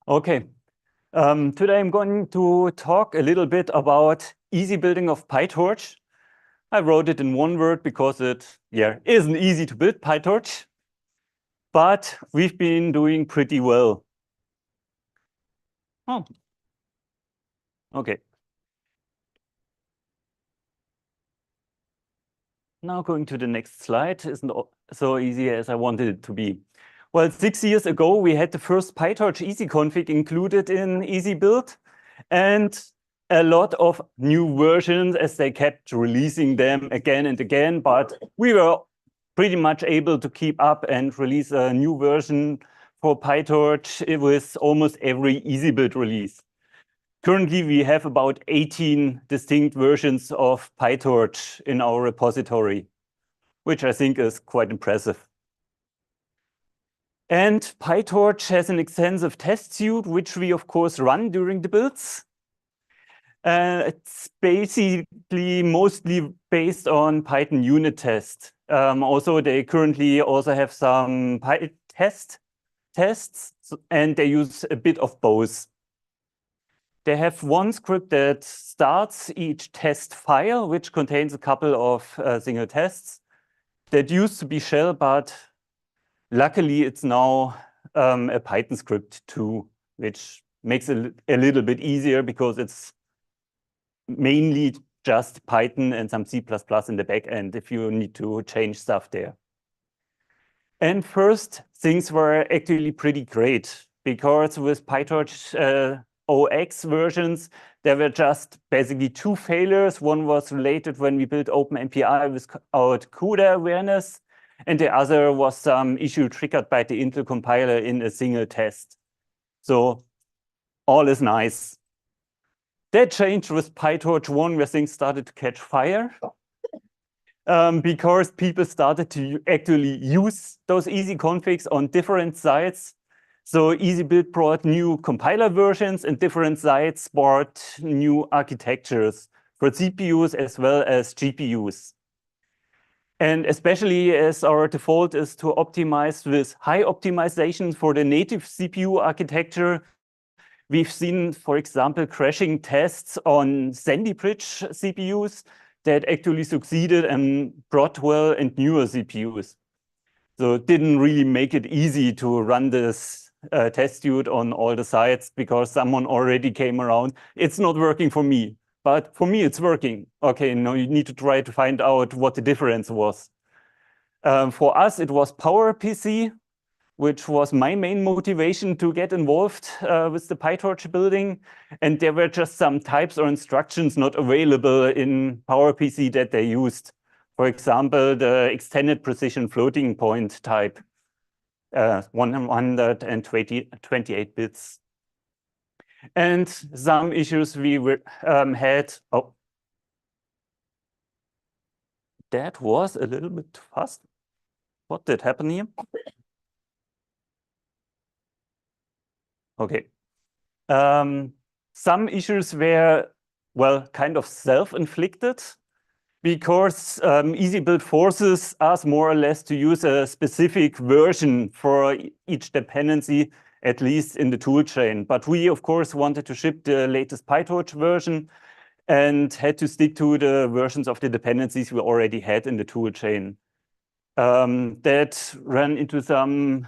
Okay, today I'm going to talk a little bit about easy building of PyTorch. I wrote it in one word because it isn't easy to build PyTorch, but we've been doing pretty well. Oh, okay. Now going to the next slide isn't so easy as I wanted it to be. Well, 6 years ago, we had the first PyTorch easy config included in EasyBuild, and a lot of new versions as they kept releasing them again and again, but we were pretty much able to keep up and release a new version for PyTorch with almost every EasyBuild release. Currently, we have about 18 distinct versions of PyTorch in our repository, which I think is quite impressive. And PyTorch has an extensive test suite, which we, of course, run during the builds. It's basically mostly based on Python unit test. Also, they currently also have some PyTest tests, and they use a bit of both. They have one script that starts each test file, which contains a couple of single tests. That used to be shell, but luckily it's now a Python script too, which makes it a little bit easier because it's mainly just Python and some C++ in the back end if you need to change stuff there. And first, things were actually pretty great because with PyTorch OX versions, there were just basically two failures. One was related when we built OpenMPI without CUDA awareness, and the other was some issue triggered by the Intel compiler in a single test. So all is nice. That changed with PyTorch 1, where things started to catch fire because people started to actually use those easy configs on different sites. So EasyBuild brought new compiler versions, and different sites brought new architectures for CPUs as well as GPUs. And especially as our default is to optimize with high optimization for the native CPU architecture, we've seen, for example, crashing tests on Sandy Bridge CPUs that actually succeeded and Broadwell and newer CPUs. So it didn't really make it easy to run this test suite on all the sites because someone already came around. It's not working for me, but for me it's working. Okay, now you need to try to find out what the difference was. For us, it was PowerPC, which was my main motivation to get involved with the PyTorch building. And there were just some types or instructions not available in PowerPC that they used. For example, the extended precision floating point type, 128 bits. And some issues we had. Oh, that was a little bit fast. What did happen here? Okay. Some issues were, well, kind of self-inflicted because EasyBuild forces us more or less to use a specific version for each dependency, at least in the toolchain. But we, of course, wanted to ship the latest PyTorch version and had to stick to the versions of the dependencies we already had in the toolchain. That ran into some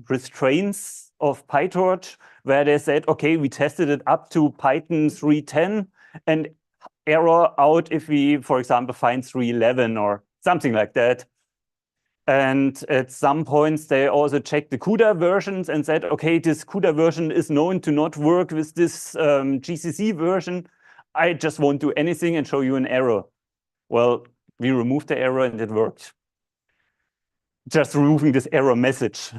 restraints of PyTorch, where they said, okay, we tested it up to Python 3.10 and error out if we, for example, find 3.11 or something like that. And at some points, they also checked the CUDA versions and said, okay, this CUDA version is known to not work with this GCC version. I just won't do anything and show you an error. Well, we removed the error and it worked. Just removing this error message.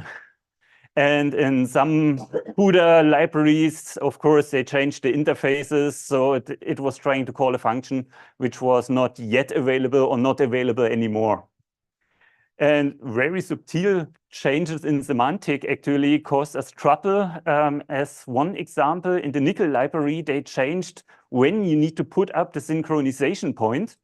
And in some CUDA libraries, of course, they changed the interfaces. So it was trying to call a function which was not yet available or not available anymore. And very subtle changes in semantic actually caused us trouble. As one example, in the Nickel library, they changed when you need to put up the synchronization point.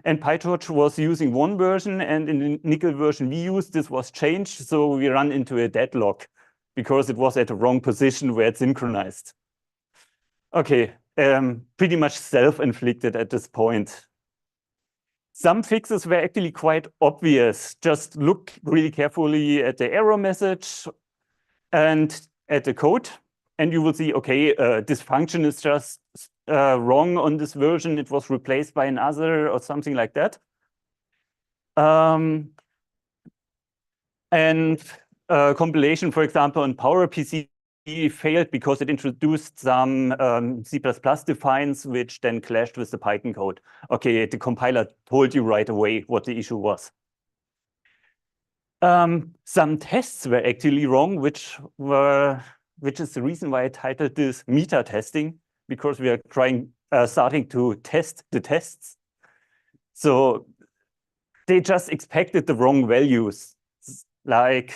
And PyTorch was using one version, and in the Nickel version we used, this was changed, so we run into a deadlock. because it was at the wrong position where it synchronized. Okay, pretty much self-inflicted at this point. Some fixes were actually quite obvious. Just look really carefully at the error message and at the code, and you will see, okay, this function is just wrong on this version. It was replaced by another or something like that. And compilation, for example, on PowerPC failed because it introduced some C++ defines, which then clashed with the Python code. Okay, the compiler told you right away what the issue was. Some tests were actually wrong, which is the reason why I titled this meta testing, because we are starting to test the tests. So they just expected the wrong values. Like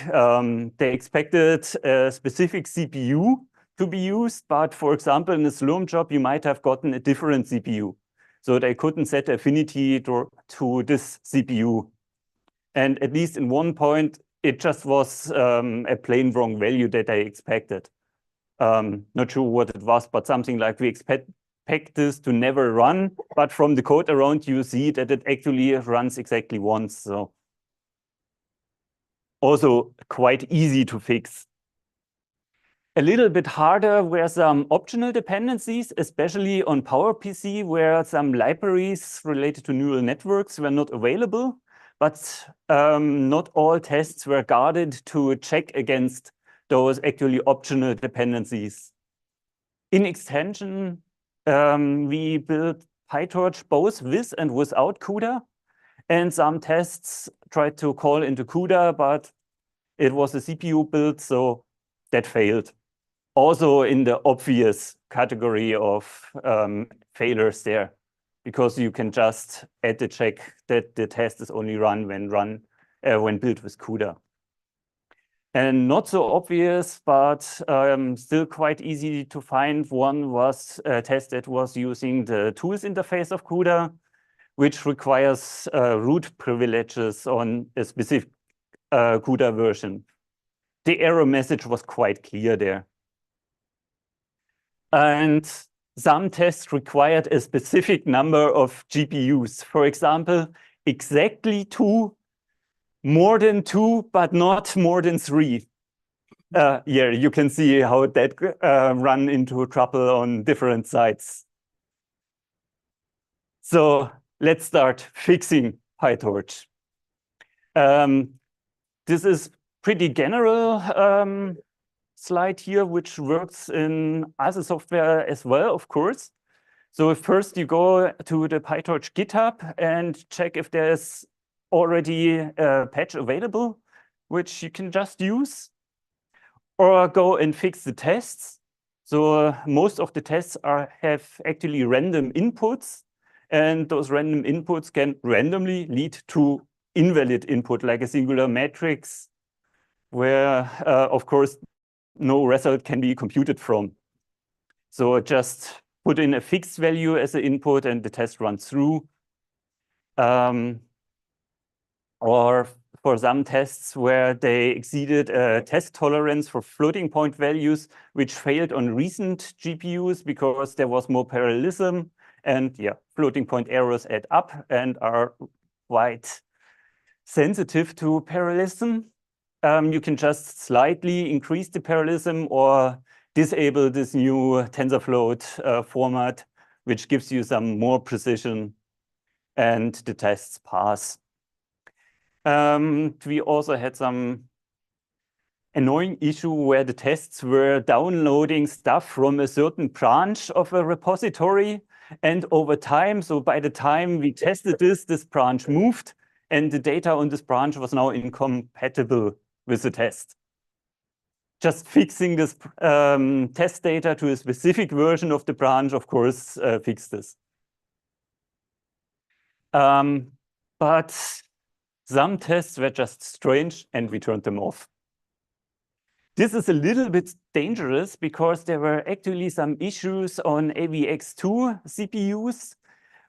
they expected a specific CPU to be used, but for example, in a Slurm job, you might have gotten a different CPU. So they couldn't set affinity to this CPU. And at least in one point, it just was a plain wrong value that I expected. Not sure what it was, but something like we expect this to never run, but from the code around, you see that it actually runs exactly once. So also quite easy to fix. A little bit harder were some optional dependencies, especially on PowerPC, where some libraries related to neural networks were not available, but not all tests were guarded to check against those actually optional dependencies. In extension, we built PyTorch both with and without CUDA, and some tests tried to call into CUDA, but it was a CPU build, so that failed. Also in the obvious category of failures there, because you can just add the check that the test is only run when built with CUDA. And not so obvious, but still quite easy to find one was a test that was using the tools interface of CUDA, which requires root privileges on a specific CUDA version. The error message was quite clear there. And some tests required a specific number of GPUs. For example, exactly 2, more than 2, but not more than 3. Yeah, you can see how that run into trouble on different sites. So let's start fixing PyTorch. This is pretty general slide here, which works in other software as well, of course. So first you go to the PyTorch GitHub and check if there's already a patch available, which you can just use, or go and fix the tests. So most of the tests have actually random inputs, and those random inputs can randomly lead to invalid input, like a singular matrix, where, of course, no result can be computed from. So just put in a fixed value as an input, and the test runs through. Or for some tests where they exceeded a test tolerance for floating point values, which failed on recent GPUs because there was more parallelism. And yeah, floating point errors add up and are quite sensitive to parallelism. You can just slightly increase the parallelism or disable this new TensorFloat format, which gives you some more precision, and the tests pass. We also had some annoying issue where the tests were downloading stuff from a certain branch of a repository, and over time, so by the time we tested this branch moved, and the data on this branch was now incompatible with the test. Just fixing this test data to a specific version of the branch, of course, fixed this. But some tests were just strange, and we turned them off. This is a little bit dangerous because there were actually some issues on AVX2 CPUs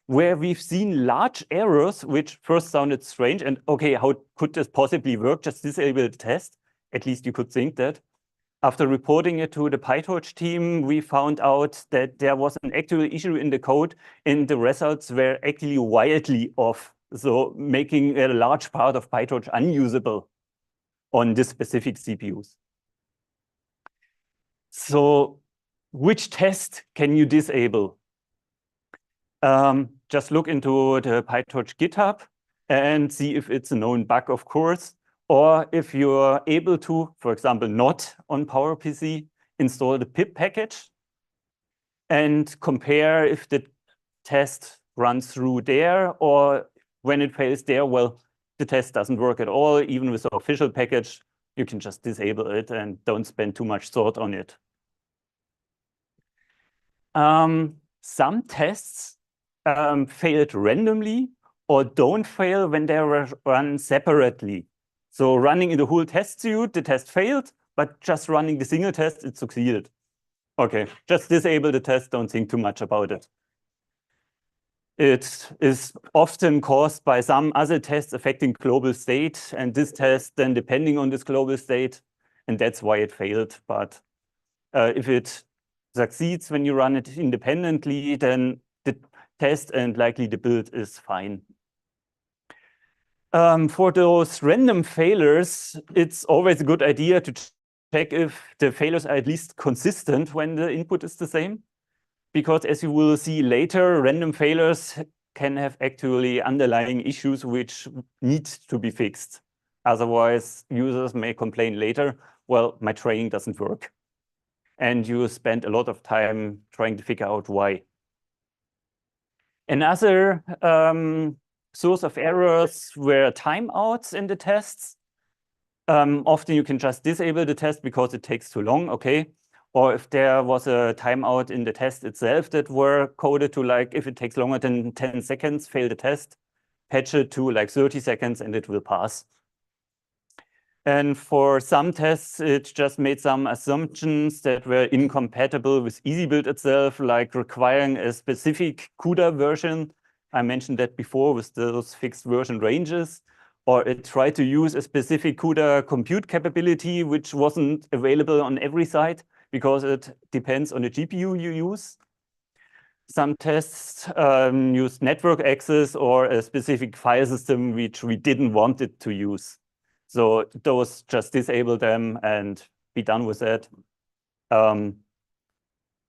where we've seen large errors, which first sounded strange. And okay, how could this possibly work? Just disable the test. At least you could think that. After reporting it to the PyTorch team, we found out that there was an actual issue in the code and the results were actually wildly off. So making a large part of PyTorch unusable on this specific CPUs. So which test can you disable? Just look into the PyTorch GitHub and see if it's a known bug, of course, or if you're able to, for example, not on PowerPC, install the pip package and compare if the test runs through there, or when it fails there, well, the test doesn't work at all. Even with the official package, you can just disable it and don't spend too much thought on it. Some tests failed randomly or don't fail when they were run separately. So running in the whole test suite, the test failed, but just running the single test, it succeeded. Okay, just disable the test, don't think too much about it. It is often caused by some other tests affecting global state, and this test then depending on this global state, and that's why it failed. But if it succeeds when you run it independently, then the test and likely the build is fine. For those random failures, it's always a good idea to check if the failures are at least consistent when the input is the same. Because as you will see later, random failures can have actually underlying issues which need to be fixed. Otherwise, users may complain later, well, my training doesn't work. And you spend a lot of time trying to figure out why. Another source of errors were timeouts in the tests. Often you can just disable the test because it takes too long, okay? Or if there was a timeout in the test itself that were coded to, like, if it takes longer than 10 seconds, fail the test, patch it to like 30 seconds and it will pass. And for some tests, it just made some assumptions that were incompatible with EasyBuild itself, like requiring a specific CUDA version. I mentioned that before with those fixed version ranges. Or it tried to use a specific CUDA compute capability, which wasn't available on every site, because it depends on the GPU you use. Some tests used network access or a specific file system which we didn't want it to use. So those, just disable them and be done with that.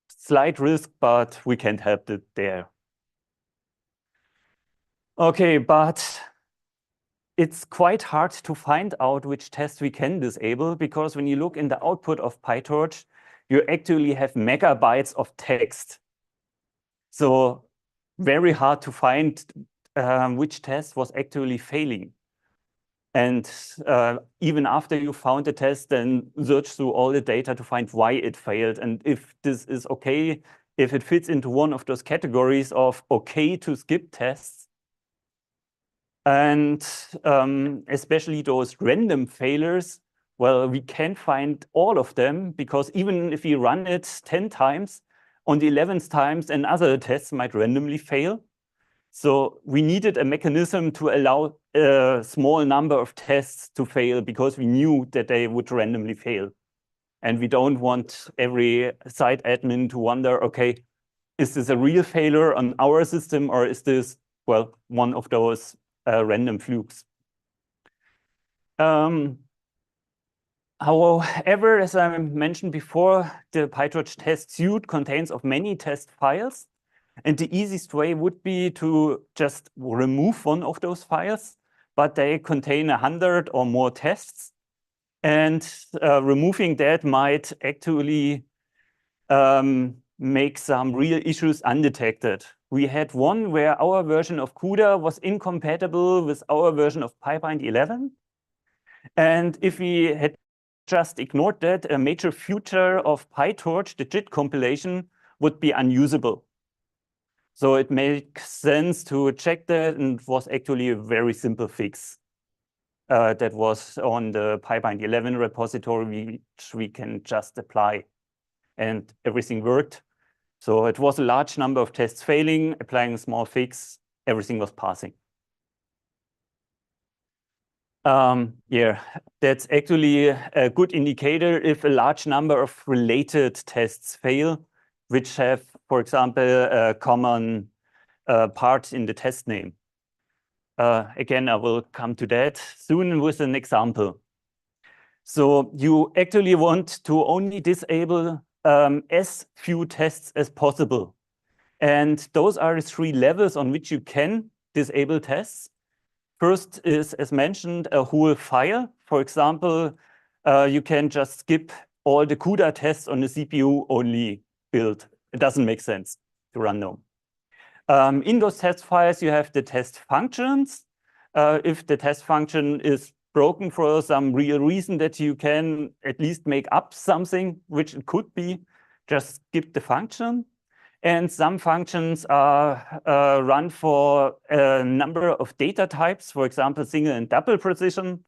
Slight risk, but we can't help it there. Okay, but it's quite hard to find out which test we can disable, because when you look in the output of PyTorch, you actually have megabytes of text. So very hard to find which test was actually failing. And even after you found the test, then search through all the data to find why it failed. And if this is okay, if it fits into one of those categories of okay to skip tests. And especially those random failures, well, we can't find all of them, because even if we run it 10 times, on the 11th times, another test might randomly fail. So we needed a mechanism to allow a small number of tests to fail, because we knew that they would randomly fail. And we don't want every site admin to wonder, okay, is this a real failure on our system, or is this, well, one of those random flukes? However, as I mentioned before, the PyTorch test suite contains of many test files. And the easiest way would be to just remove one of those files, but they contain 100 or more tests. And removing that might actually make some real issues undetected. We had one where our version of CUDA was incompatible with our version of PyBind 11. And if we had just ignored that, a major feature of PyTorch, the JIT compilation, would be unusable. So it makes sense to check that, and it was actually a very simple fix that was on the PyBind 11 repository, which we can just apply. And everything worked. So it was a large number of tests failing, applying a small fix, everything was passing. Yeah, that's actually a good indicator if a large number of related tests fail, which have, for example, a common part in the test name. Again, I will come to that soon with an example. So you actually want to only disable as few tests as possible. And those are the 3 levels on which you can disable tests. First is, as mentioned, a whole file. For example, you can just skip all the CUDA tests on the CPU only build. It doesn't make sense to run them. In those test files, you have the test functions. If the test function is broken for some real reason that you can at least make up something, which it could be, just skip the function. And some functions are run for a number of data types, for example, single and double precision.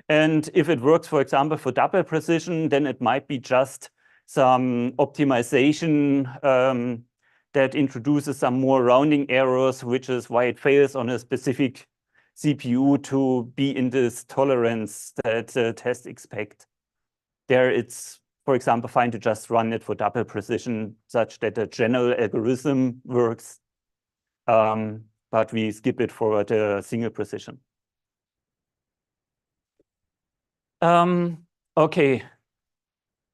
And if it works, for example, for double precision, then it might be just some optimization that introduces some more rounding errors, which is why it fails on a specific CPU to be in this tolerance that tests expect. There it's, for example, fine to just run it for double precision such that the general algorithm works, but we skip it for the single precision. Okay,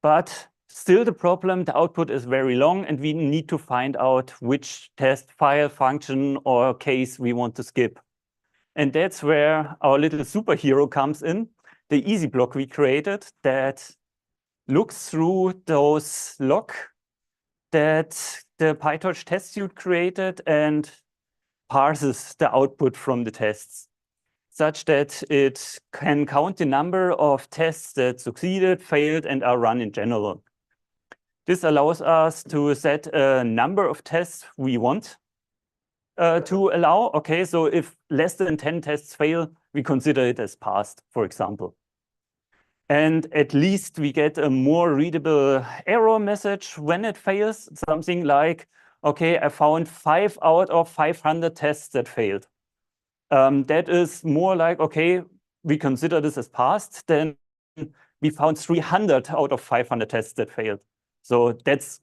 but still the problem, the output is very long and we need to find out which test file, function, or case we want to skip. And that's where our little superhero comes in, the EasyBlock we created that looks through those log that the PyTorch test suite created and parses the output from the tests, such that it can count the number of tests that succeeded, failed, and are run in general. This allows us to set a number of tests we want to allow. Okay, so if less than 10 tests fail, we consider it as passed, for example. And at least we get a more readable error message when it fails, something like, okay, I found 5 out of 500 tests that failed. That is more like, okay, we consider this as passed, then we found 300 out of 500 tests that failed. So that's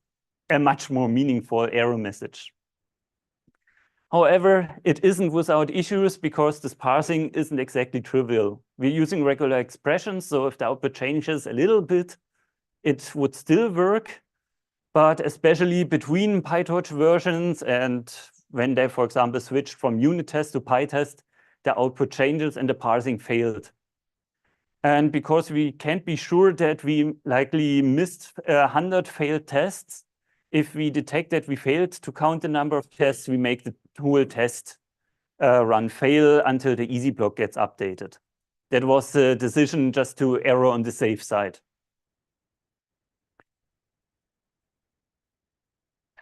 a much more meaningful error message. However, it isn't without issues because this parsing isn't exactly trivial. We're using regular expressions, so if the output changes a little bit, it would still work. But especially between PyTorch versions and when they, for example, switched from unit test to PyTest, the output changes and the parsing failed. And because we can't be sure that we likely missed 100 failed tests, if we detect that we failed to count the number of tests, we make the whole test run fail until the EasyBlock gets updated. That was the decision just to error on the safe side.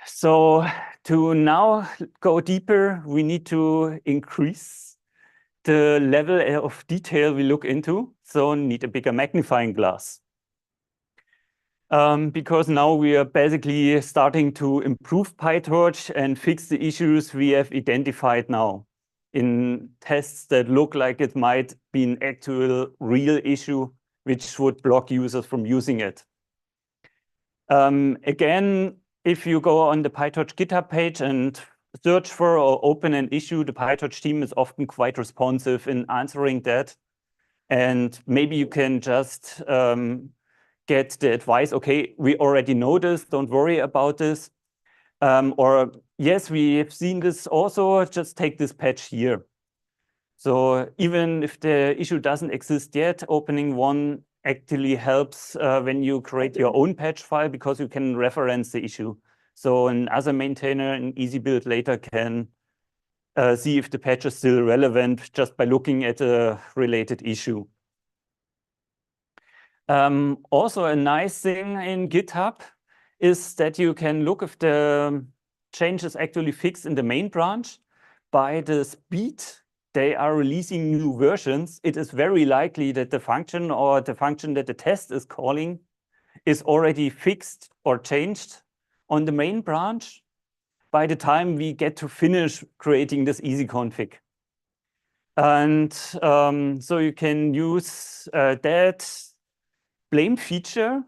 So to now go deeper, we need to increase the level of detail we look into, so need a bigger magnifying glass. Because now we are basically starting to improve PyTorch and fix the issues we have identified now in tests that look like it might be an actual real issue which would block users from using it. Again, if you go on the PyTorch GitHub page and search for or open an issue, the PyTorch team is often quite responsive in answering that. And maybe you can just get the advice, okay, we already know this, don't worry about this. Or yes, we have seen this also, just take this patch here. So even if the issue doesn't exist yet, opening one actually helps when you create your own patch file because you can reference the issue. So another maintainer in EasyBuild later can see if the patch is still relevant just by looking at a related issue. Also, a nice thing in GitHub is that you can look if the change is actually fixed in the main branch. By the speed they are releasing new versions, it is very likely that the function or the function that the test is calling is already fixed or changed on the main branch by the time we get to finish creating this easy config. And so you can use that blame feature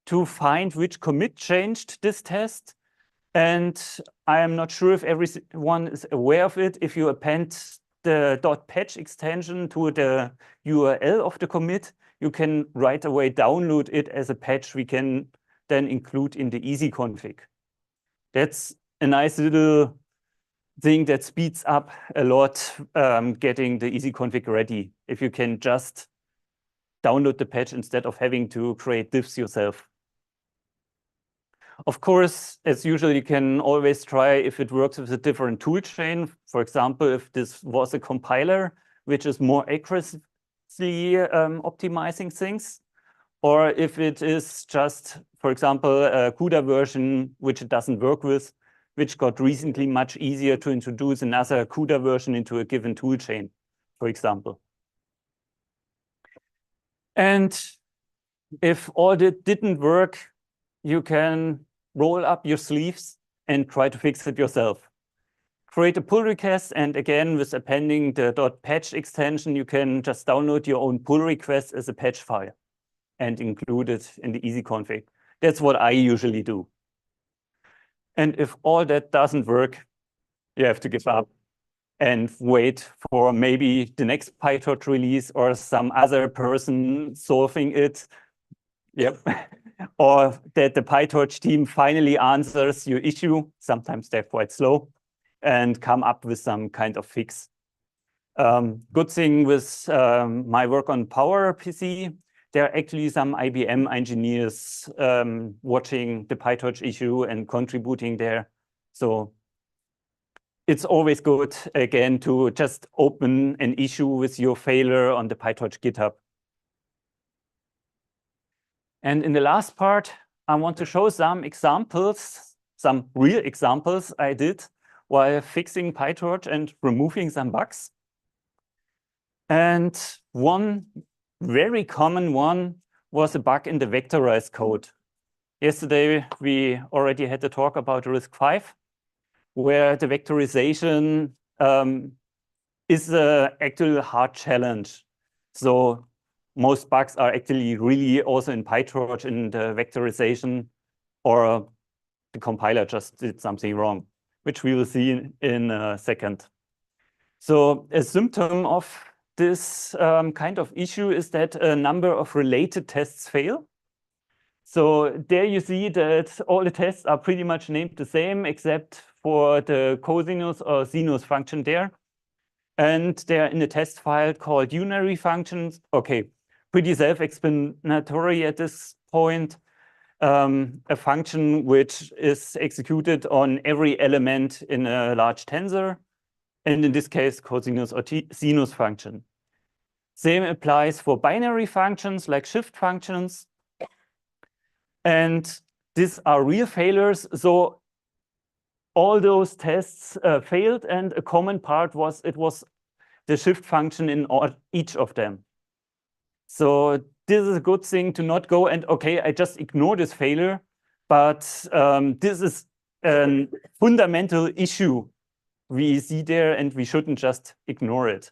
to find which commit changed this test. And I am not sure if everyone is aware of it. If you append the .patch extension to the URL of the commit, you can right away download it as a patch we can then include in the EasyConfig. That's a nice little thing that speeds up a lot getting the EasyConfig ready, if you can just download the patch instead of having to create diffs yourself. Of course, as usual, you can always try if it works with a different tool chain. For example, if this was a compiler, which is more accurately optimizing things, or if it is just, for example, a CUDA version, which it doesn't work with, which got recently much easier to introduce another CUDA version into a given tool chain, for example. And if all that didn't work, you can roll up your sleeves and try to fix it yourself. Create a pull request, and again, with appending the .patch extension, you can just download your own pull request as a patch file and include it in the EasyConfig. That's what I usually do. And if all that doesn't work, you have to give up and wait for maybe the next PyTorch release or some other person solving it. Yep. Or that the PyTorch team finally answers your issue. Sometimes they're quite slow and come up with some kind of fix. Good thing with my work on PowerPC, there are actually some IBM engineers watching the PyTorch issue and contributing there. So it's always good, again, to just open an issue with your failure on the PyTorch GitHub. And in the last part, I want to show some examples, some real examples I did while fixing PyTorch and removing some bugs. And one very common one was a bug in the vectorized code. Yesterday, we already had a talk about risk 5, where the vectorization is actually a hard challenge. So most bugs are actually really also in PyTorch in the vectorization, or the compiler just did something wrong, which we will see in a second. So a symptom of this kind of issue is that a number of related tests fail. So there you see that all the tests are pretty much named the same, except for the cosinus or sinus function there. And they're in a test file called unary functions. Okay, pretty self-explanatory at this point. A function which is executed on every element in a large tensor. And in this case, cosinus or sinus function. Same applies for binary functions like shift functions. And these are real failures. So all those tests failed, and a common part was it was the shift function in each of them. So this is a good thing to not go and, okay, I just ignore this failure, but this is a fundamental issue we see there, and we shouldn't just ignore it.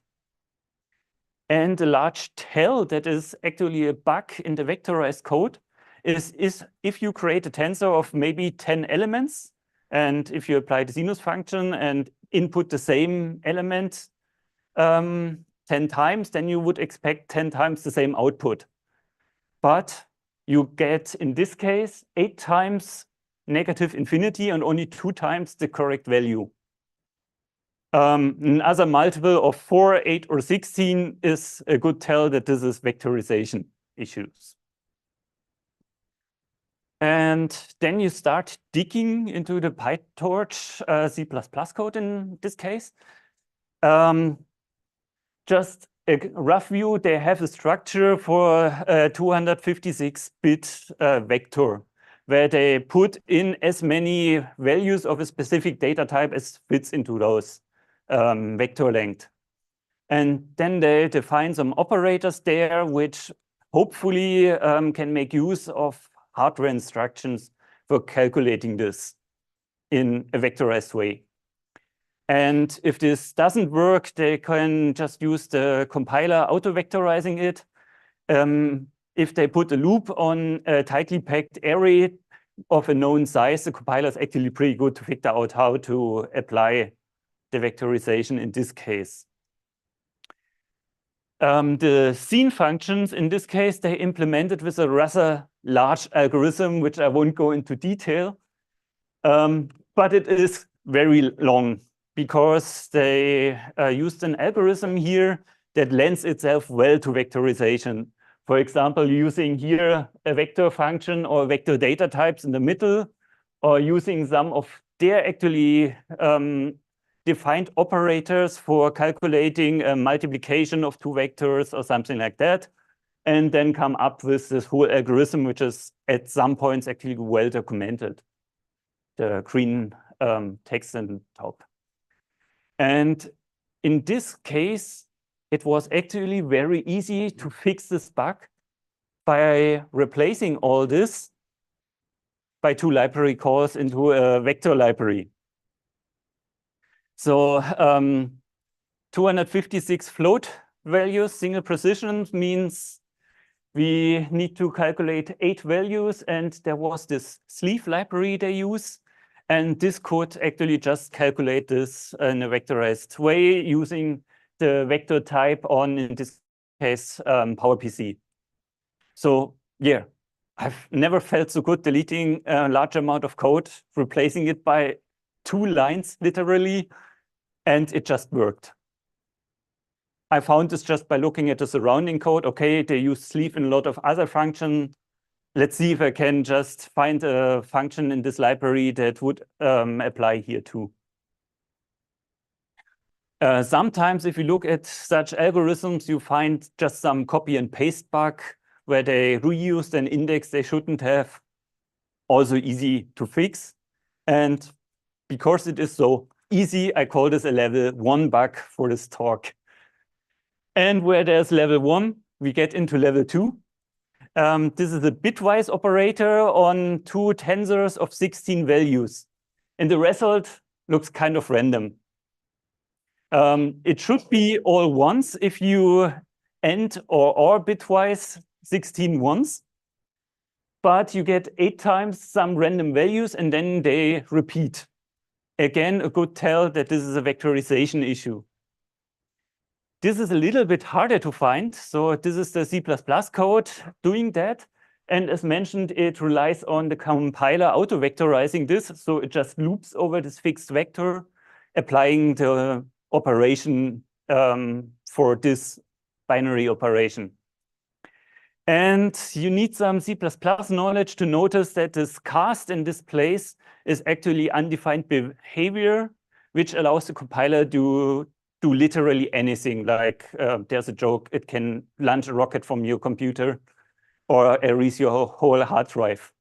And a large tell that is actually a bug in the vectorized code is if you create a tensor of maybe 10 elements, and if you apply the sinus function and input the same element 10 times, then you would expect 10 times the same output. But you get, in this case, 8 times negative infinity and only 2 times the correct value. Another multiple of 4, 8, or 16 is a good tell that this is vectorization issues. And then you start digging into the PyTorch C++ code in this case. Just a rough view, they have a structure for a 256-bit vector, where they put in as many values of a specific data type as fits into those vector length. And then they define some operators there, which hopefully can make use of hardware instructions for calculating this in a vectorized way. And if this doesn't work, they can just use the compiler auto-vectorizing it. If they put a loop on a tightly packed array of a known size, the compiler is actually pretty good to figure out how to apply the vectorization in this case. The scene functions, in this case, they implemented with a rather large algorithm, which I won't go into detail. But it is very long because they used an algorithm here that lends itself well to vectorization. For example, using here a vector function or vector data types in the middle, or using some of their actually defined operators for calculating a multiplication of two vectors or something like that, and then come up with this whole algorithm, which is at some points actually well documented. The green text on top. And in this case, it was actually very easy to fix this bug by replacing all this by two library calls into a vector library. So 256 float values, single precision, means we need to calculate 8 values, and there was this sleeve library they use. And this could actually just calculate this in a vectorized way using the vector type on, in this case, PowerPC. So yeah, I've never felt so good deleting a large amount of code, replacing it by 2 lines, literally, and it just worked. I found this just by looking at the surrounding code. Okay, they use sleeve in a lot of other functions. Let's see if I can just find a function in this library that would apply here too. Sometimes if you look at such algorithms, you find just some copy and paste bug where they reused an index they shouldn't have. Also easy to fix. And because it is so easy, I call this a level 1 bug for this talk. And where there's level 1, we get into level 2. This is a bitwise operator on 2 tensors of 16 values. And the result looks kind of random. It should be all ones if you AND or OR bitwise 16 ones. But you get 8 times some random values and then they repeat. Again, a good tell that this is a vectorization issue. This is a little bit harder to find. So this is the C++ code doing that. And as mentioned, it relies on the compiler auto-vectorizing this. So it just loops over this fixed vector, applying the operation for this binary operation. And you need some C++ knowledge to notice that this cast in this place is actually undefined behavior, which allows the compiler to do literally anything. Like there's a joke, it can launch a rocket from your computer or erase your whole hard drive.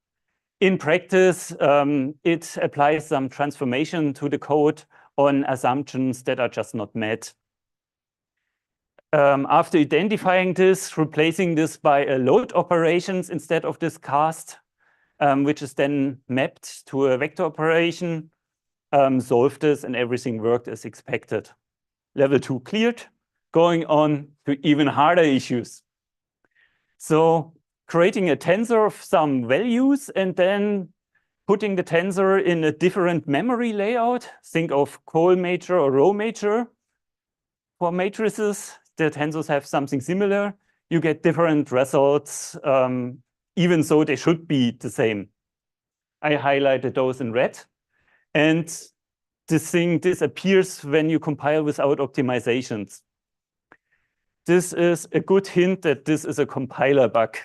In practice, it applies some transformation to the code on assumptions that are just not met. After identifying this, replacing this by a load operations instead of this cast, which is then mapped to a vector operation, solved this and everything worked as expected. Level 2 cleared, going on to even harder issues. So creating a tensor of some values and then putting the tensor in a different memory layout. Think of col major or row major. For matrices, the tensors have something similar. You get different results, even though they should be the same. I highlighted those in red. And this thing disappears when you compile without optimizations. This is a good hint that this is a compiler bug.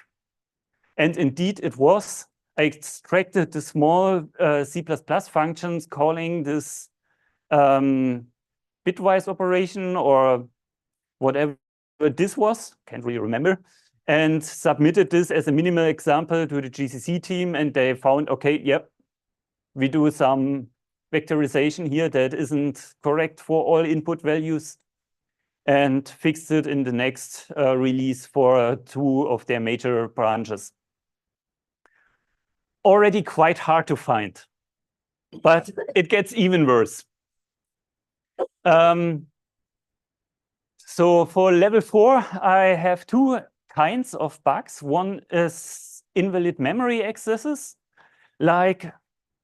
And indeed it was. I extracted the small C++ functions calling this bitwise operation or whatever this was, can't really remember, and submitted this as a minimal example to the GCC team, and they found, okay, yep, we do some vectorization here that isn't correct for all input values, and fixed it in the next release for 2 of their major branches. Already quite hard to find, but it gets even worse. So for level 4, I have two kinds of bugs. One is invalid memory accesses, like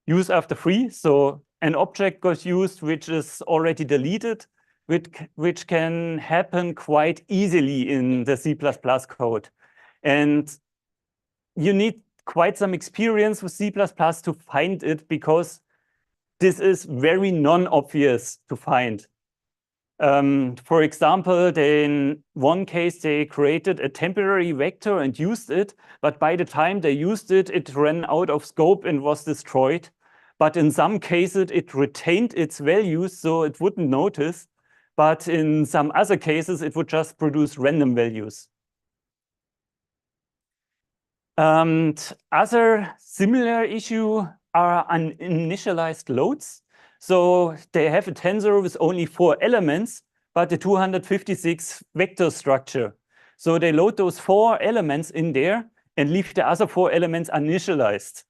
use after free. So an object got used which is already deleted, which can happen quite easily in the C++ code. And you need quite some experience with C++ to find it, because this is very non-obvious to find. For example, in one case, they created a temporary vector and used it, but by the time they used it, it ran out of scope and was destroyed. But in some cases, it retained its values, so it wouldn't notice. But in some other cases, it would just produce random values. Other similar issue are uninitialized loads. So they have a tensor with only 4 elements, but a 256 vector structure. So they load those 4 elements in there and leave the other 4 elements uninitialized.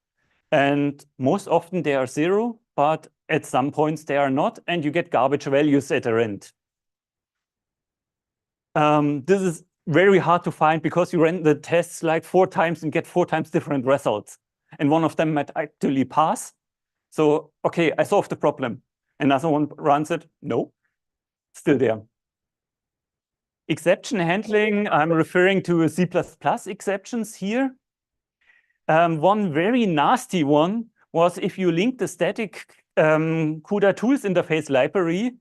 And most often they are 0, but at some points they are not, and you get garbage values at the end. This is very hard to find, because you run the tests like 4 times and get 4 times different results. And one of them might actually pass. So, okay, I solved the problem. Another one runs it. No, still there. Exception handling, I'm referring to C++ exceptions here. One very nasty one was if you link the static CUDA tools interface library,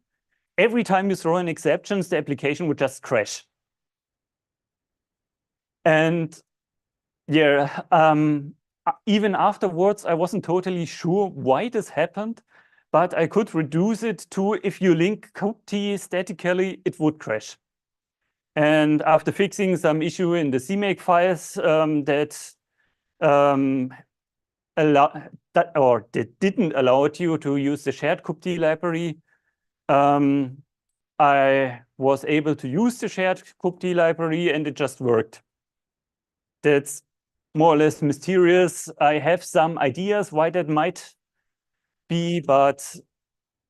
every time you throw in exceptions, the application would just crash. And yeah, even afterwards, I wasn't totally sure why this happened, but I could reduce it to if you link CUBT statically, it would crash. And after fixing some issue in the CMake files that didn't allow you to use the shared CUBT library, I was able to use the shared CUBT library, and it just worked. That's more or less mysterious. I have some ideas why that might be, but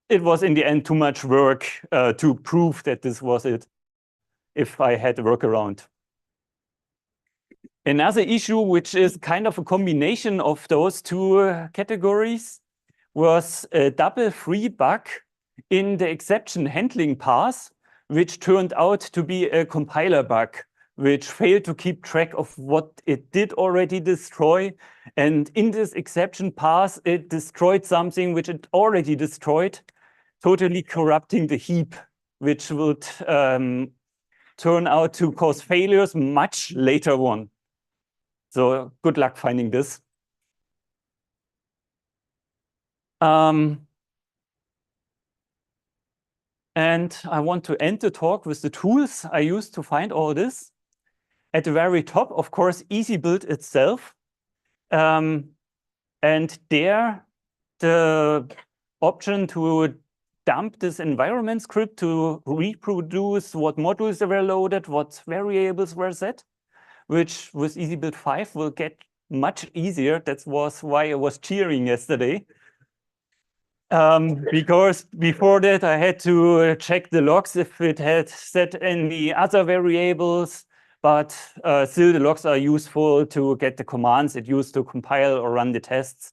it was in the end too much work to prove that this was it if I had a workaround. Another issue, which is kind of a combination of those two categories, was a double free bug in the exception handling path, which turned out to be a compiler bug, which failed to keep track of what it did already destroy. And in this exception path, it destroyed something which it already destroyed, totally corrupting the heap, which would turn out to cause failures much later on. So good luck finding this. And I want to end the talk with the tools I used to find all this. At the very top, of course, EasyBuild itself. And there, the option to dump this environment script to reproduce what modules were loaded, what variables were set, which with EasyBuild 5 will get much easier. That was why I was cheering yesterday. Because before that, I had to check the logs if it had set any other variables, but still the logs are useful to get the commands it used to compile or run the tests,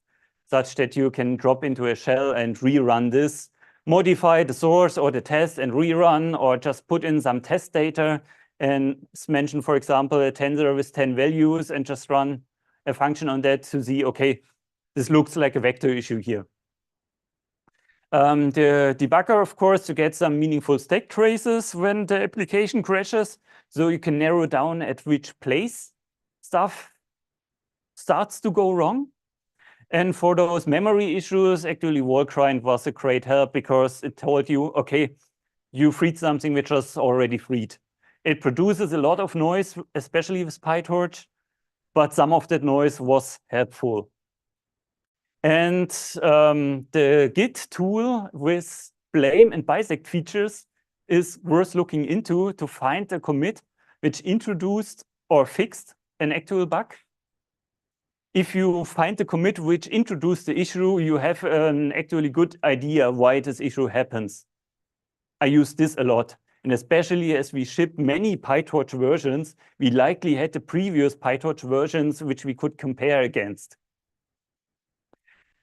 such that you can drop into a shell and rerun this, modify the source or the test and rerun, or just put in some test data and mention, for example, a tensor with 10 values and just run a function on that to see, okay, this looks like a vector issue here. The debugger, of course, to get some meaningful stack traces when the application crashes, so you can narrow down at which place stuff starts to go wrong. And for those memory issues, actually, Grind was a great help, because it told you, okay, you freed something which was already freed. It produces a lot of noise, especially with PyTorch, but some of that noise was helpful. And the Git tool with blame and bisect features is worth looking into to find a commit which introduced or fixed an actual bug. If you find the commit which introduced the issue, you have an actually good idea why this issue happens. I use this a lot. And especially as we ship many PyTorch versions, we likely had the previous PyTorch versions which we could compare against.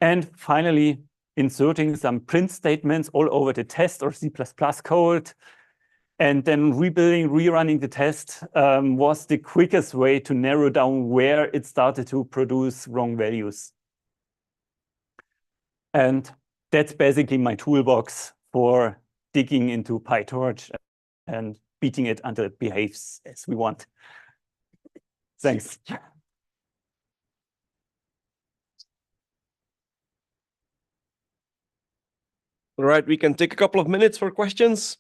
And finally, inserting some print statements all over the test or C++ code, and then rerunning the test was the quickest way to narrow down where it started to produce wrong values. And that's basically my toolbox for digging into PyTorch and beating it until it behaves as we want. Thanks. All right, we can take a couple of minutes for questions.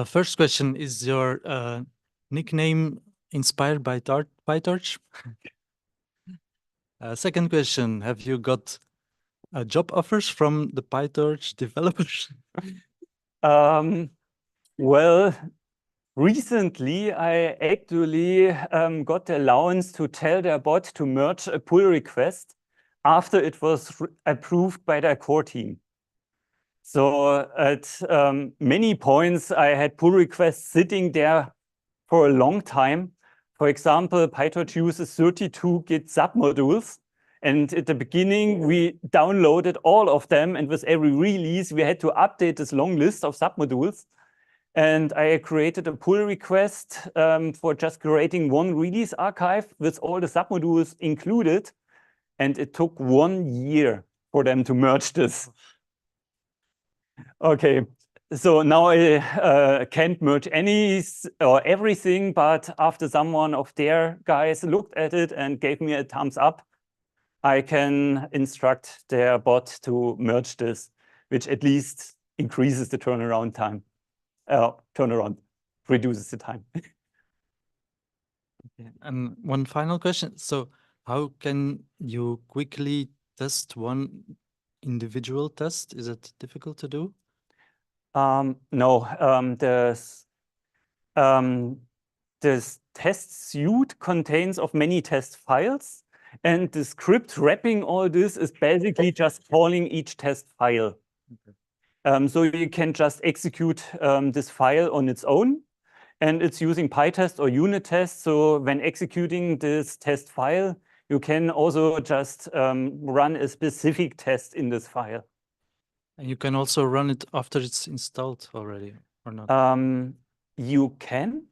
First question, is your nickname inspired by PyTorch? Second question, have you got job offers from the PyTorch developers? Well, recently I actually got the allowance to tell their bot to merge a pull request after it was approved by their core team. So at many points, I had pull requests sitting there for a long time. For example, PyTorch uses 32 Git submodules. And at the beginning, we downloaded all of them. And with every release, we had to update this long list of submodules. And I created a pull request for just creating one release archive with all the submodules included. And it took 1 year for them to merge this. Okay, so now I can't merge any or everything, but after someone of their guys looked at it and gave me a thumbs up, I can instruct their bot to merge this, which at least increases the turnaround time. Reduces the time. Okay. And one final question. So how can you quickly test one individual test? Is it difficult to do? No, this test suite contains of many test files, and the script wrapping all this is basically just calling each test file. Okay. So you can just execute this file on its own, and it's using PyTest or unit test. So when executing this test file, you can also just run a specific test in this file. And you can also run it after it's installed already, or not? You can.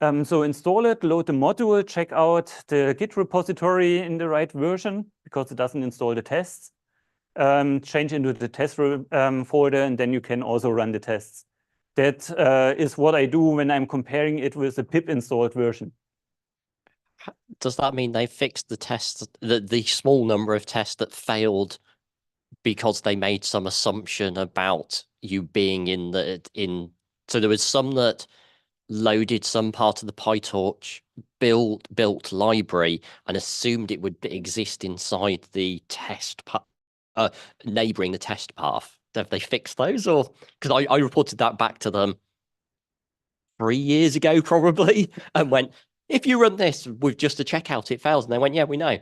So install it, load the module, check out the Git repository in the right version, because it doesn't install the tests. Change into the test folder, and then you can also run the tests. That is what I do when I'm comparing it with the pip installed version. Does that mean they fixed the tests, the small number of tests that failed because they made some assumption about you being so there was some that loaded some part of the PyTorch built library and assumed it would exist inside the test neighboring the test path. Have they fixed those? Or because I reported that back to them 3 years ago probably, and went, if you run this with just a checkout, it fails. And they went, yeah, we know.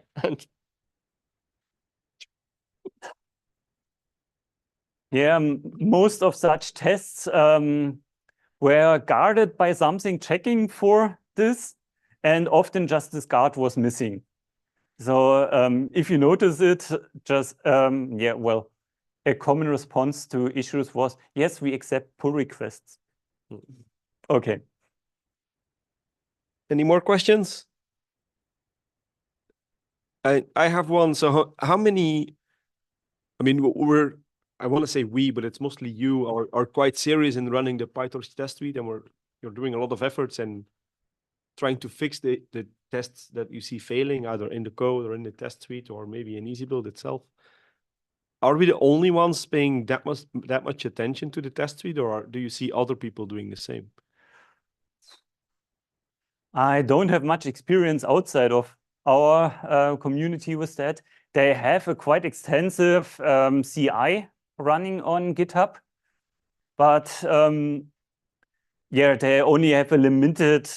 Yeah, most of such tests were guarded by something checking for this, and often just this guard was missing. So if you notice it, just, yeah, well, a common response to issues was, yes, we accept pull requests. Okay. Any more questions? I have one. So how many, I mean, I want to say we, but it's mostly you are quite serious in running the PyTorch test suite, and you're doing a lot of efforts and trying to fix the tests that you see failing, either in the code or in the test suite, or maybe in EasyBuild itself. Are we the only ones paying that much attention to the test suite, or do you see other people doing the same? I don't have much experience outside of our community with that. They have a quite extensive CI running on GitHub, but yeah, they only have a limited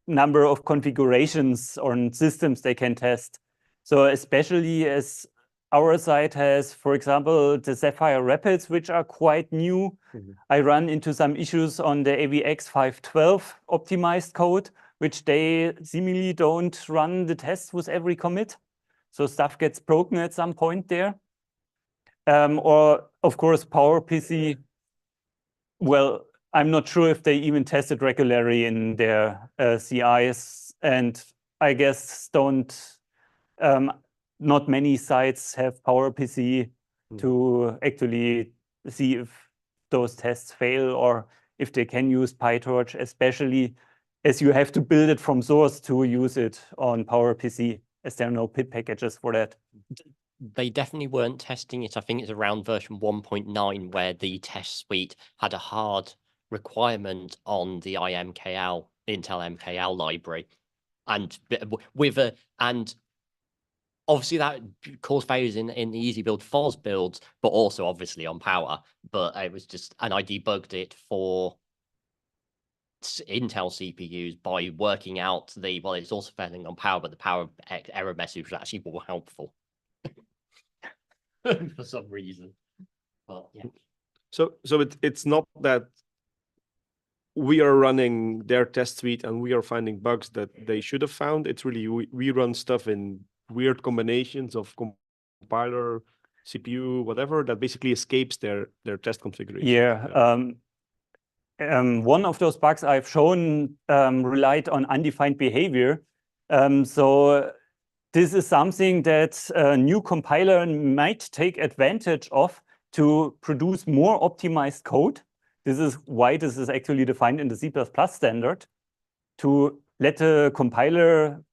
number of configurations or systems they can test. So especially as our side has, for example, the Sapphire Rapids, which are quite new. I run into some issues on the AVX-512 optimized code, which they seemingly don't run the tests with every commit. So stuff gets broken at some point there. Or, of course, PowerPC. Well, I'm not sure if they even test it regularly in their CIs, and I guess not many sites have PowerPC to actually see if those tests fail or if they can use PyTorch, especially as you have to build it from source to use it on PowerPC, as there are no pip packages for that. They definitely weren't testing it. I think it's around version 1.9 where the test suite had a hard requirement on the Intel MKL library, and obviously that caused failures in the EasyBuild FOSS builds, but also obviously on power. But it was just, and I debugged it for Intel CPUs by working out well, it's also failing on power, but the power error message was actually more helpful. For some reason, but yeah. So it's not that we are running their test suite and we are finding bugs that they should have found. It's really we run stuff in weird combinations of compiler, CPU, whatever, that basically escapes their test configuration. Yeah. One of those bugs I've shown relied on undefined behavior. So this is something that a new compiler might take advantage of to produce more optimized code. This is why this is actually defined in the C++ standard, to let the compiler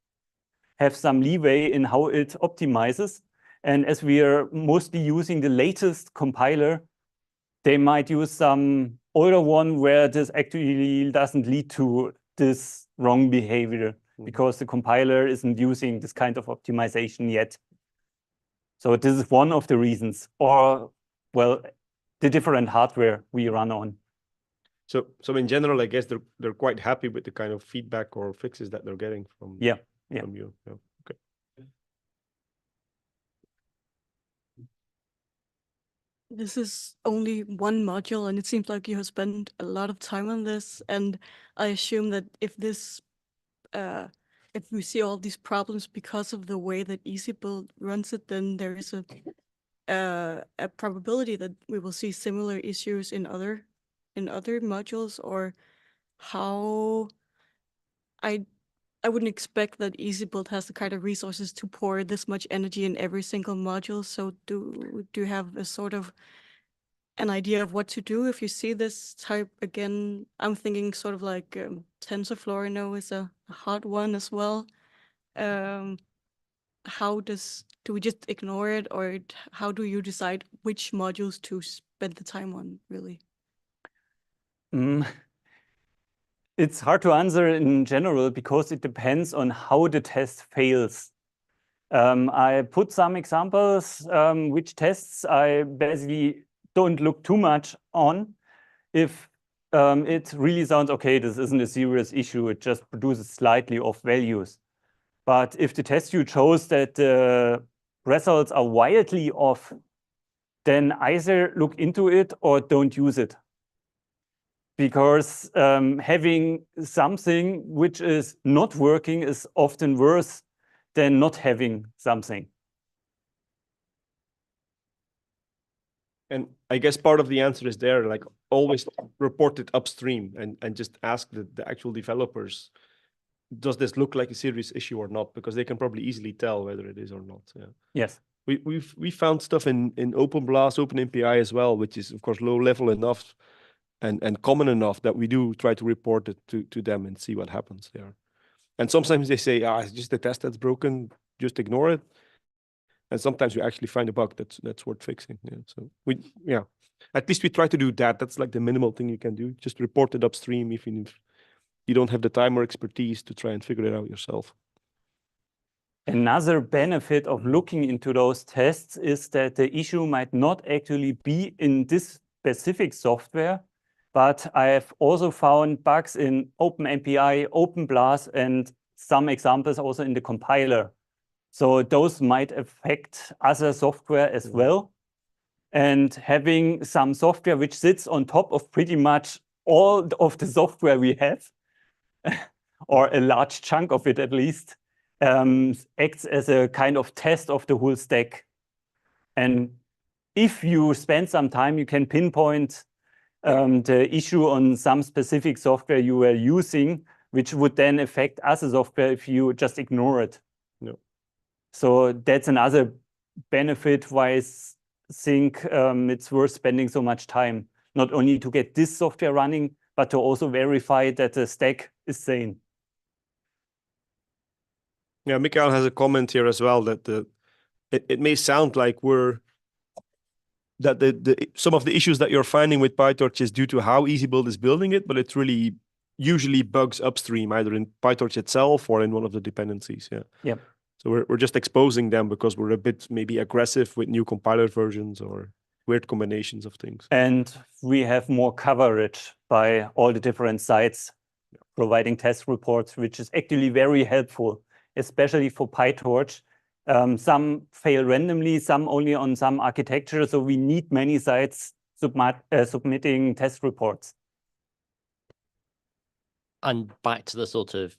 have some leeway in how it optimizes. And as we are mostly using the latest compiler, they might use some older one where this actually doesn't lead to this wrong behavior, because the compiler isn't using this kind of optimization yet. So this is one of the reasons, or, well, the different hardware we run on. So in general, I guess they're quite happy with the kind of feedback or fixes that they're getting from you. Yeah. Okay. This is only one module, and it seems like you have spent a lot of time on this. And I assume that if we see all these problems because of the way that EasyBuild runs it, then there is a probability that we will see similar issues in other modules, or how. I wouldn't expect that EasyBuild has the kind of resources to pour this much energy in every single module. So do you have a sort of an idea of what to do if you see this type again? I'm thinking sort of like TensorFlow, I know, is a hard one as well. Do we just ignore it, or how do you decide which modules to spend the time on, really? It's hard to answer in general because it depends on how the test fails. I put some examples, which tests I basically don't look too much on. If it really sounds okay, this isn't a serious issue, it just produces slightly off values. But if the test you chose that the results are wildly off, then either look into it or don't use it. Because having something which is not working is often worse than not having something. And I guess part of the answer is there, like, always report it upstream and just ask the actual developers, does this look like a serious issue or not? Because they can probably easily tell whether it is or not. Yeah. Yes. We found stuff in OpenBlast, OpenMPI as well, which is of course low level enough and common enough that we do try to report it to them and see what happens there. And sometimes they say, it's just the test that's broken, just ignore it. And sometimes we actually find a bug that's worth fixing. Yeah. So at least we try to do that. That's like the minimal thing you can do. Just report it upstream if you don't have the time or expertise to try and figure it out yourself. Another benefit of looking into those tests is that the issue might not actually be in this specific software, but I have also found bugs in OpenMPI, OpenBlast, and some examples also in the compiler. So those might affect other software as well. And having some software which sits on top of pretty much all of the software we have, or a large chunk of it at least, acts as a kind of test of the whole stack. And if you spend some time, you can pinpoint the issue on some specific software you were using, which would then affect other software if you just ignore it. No. So that's another benefit why I think it's worth spending so much time, not only to get this software running, but to also verify that the stack is sane. Yeah, Michael has a comment here as well that it may sound like some of the issues that you're finding with PyTorch is due to how EasyBuild is building it, but it's really usually bugs upstream, either in PyTorch itself or in one of the dependencies. Yeah. Yep. So we're just exposing them because we're a bit maybe aggressive with new compiler versions or weird combinations of things. And we have more coverage by all the different sites providing test reports, which is actually very helpful, especially for PyTorch. Some fail randomly, some only on some architecture. So we need many sites submitting test reports. And back to the sort of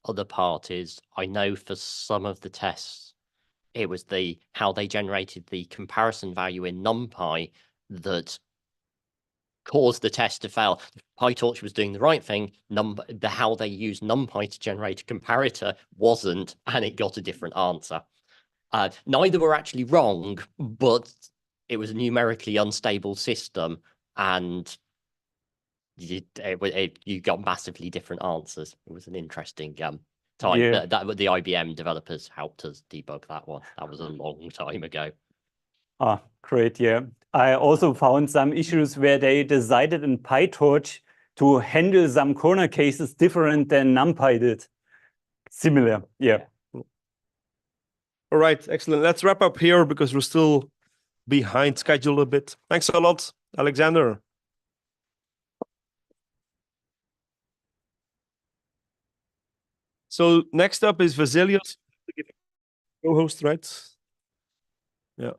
other part is, I know for some of the tests, it was how they generated the comparison value in NumPy that caused the test to fail. PyTorch was doing the right thing. How they used NumPy to generate a comparator wasn't, and it got a different answer. Neither were actually wrong, but it was a numerically unstable system, and you got massively different answers. It was an interesting time. Yeah. That the IBM developers helped us debug that one. That was a long time ago. Ah, great, yeah. I also found some issues where they decided in PyTorch to handle some corner cases different than NumPy did. Similar, yeah. All right, excellent. Let's wrap up here because we're still behind schedule a bit. Thanks a lot, Alexander. So next up is Vasilios, co-host, right? Yeah.